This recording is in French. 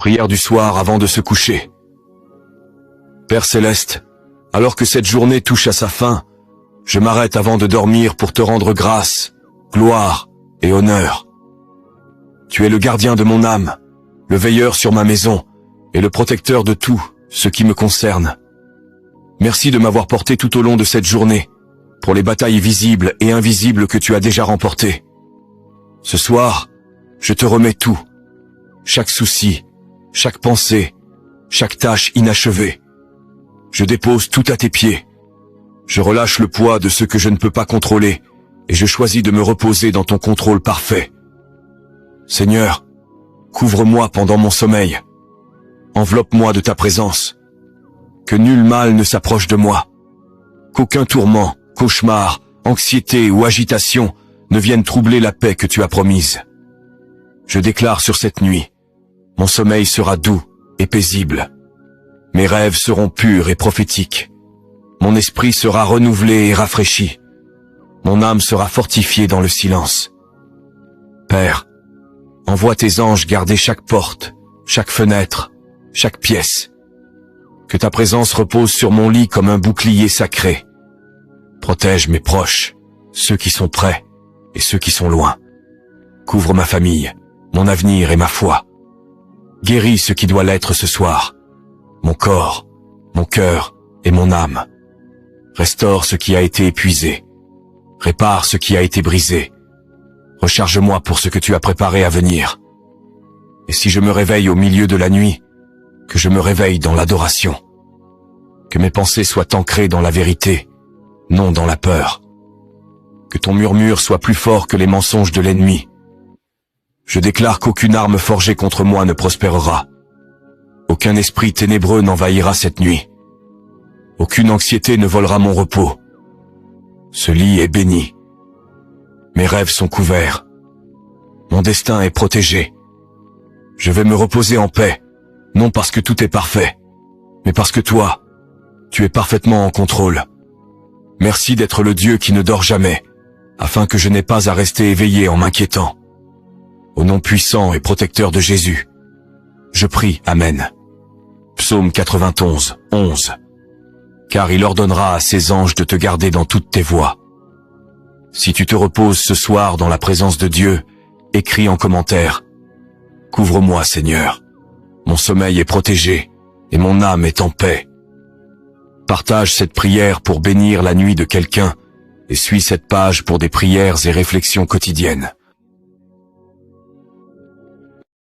Prière du soir avant de se coucher. Père céleste, alors que cette journée touche à sa fin, je m'arrête avant de dormir pour te rendre grâce, gloire et honneur. Tu es le gardien de mon âme, le veilleur sur ma maison et le protecteur de tout ce qui me concerne. Merci de m'avoir porté tout au long de cette journée, pour les batailles visibles et invisibles que tu as déjà remportées. Ce soir, je te remets tout, chaque souci, chaque pensée, chaque tâche inachevée. Je dépose tout à tes pieds. Je relâche le poids de ce que je ne peux pas contrôler et je choisis de me reposer dans ton contrôle parfait. Seigneur, couvre-moi pendant mon sommeil. Enveloppe-moi de ta présence. Que nul mal ne s'approche de moi. Qu'aucun tourment, cauchemar, anxiété ou agitation ne viennent troubler la paix que tu as promise. Je déclare sur cette nuit, mon sommeil sera doux et paisible. Mes rêves seront purs et prophétiques. Mon esprit sera renouvelé et rafraîchi. Mon âme sera fortifiée dans le silence. Père, envoie tes anges garder chaque porte, chaque fenêtre, chaque pièce. Que ta présence repose sur mon lit comme un bouclier sacré. Protège mes proches, ceux qui sont près et ceux qui sont loin. Couvre ma famille, mon avenir et ma foi. Guéris ce qui doit l'être ce soir. Mon corps, mon cœur et mon âme. Restaure ce qui a été épuisé. Répare ce qui a été brisé. Recharge-moi pour ce que tu as préparé à venir. Et si je me réveille au milieu de la nuit, que je me réveille dans l'adoration. Que mes pensées soient ancrées dans la vérité, non dans la peur. Que ton murmure soit plus fort que les mensonges de l'ennemi. Je déclare qu'aucune arme forgée contre moi ne prospérera. Aucun esprit ténébreux n'envahira cette nuit. Aucune anxiété ne volera mon repos. Ce lit est béni. Mes rêves sont couverts. Mon destin est protégé. Je vais me reposer en paix, non parce que tout est parfait, mais parce que toi, tu es parfaitement en contrôle. Merci d'être le Dieu qui ne dort jamais, afin que je n'ai pas à rester éveillé en m'inquiétant. Au nom puissant et protecteur de Jésus, je prie, Amen. Psaume 91, 11. Car il ordonnera à ses anges de te garder dans toutes tes voies. Si tu te reposes ce soir dans la présence de Dieu, écris en commentaire. Couvre-moi, Seigneur. Mon sommeil est protégé et mon âme est en paix. Partage cette prière pour bénir la nuit de quelqu'un et suis cette page pour des prières et réflexions quotidiennes.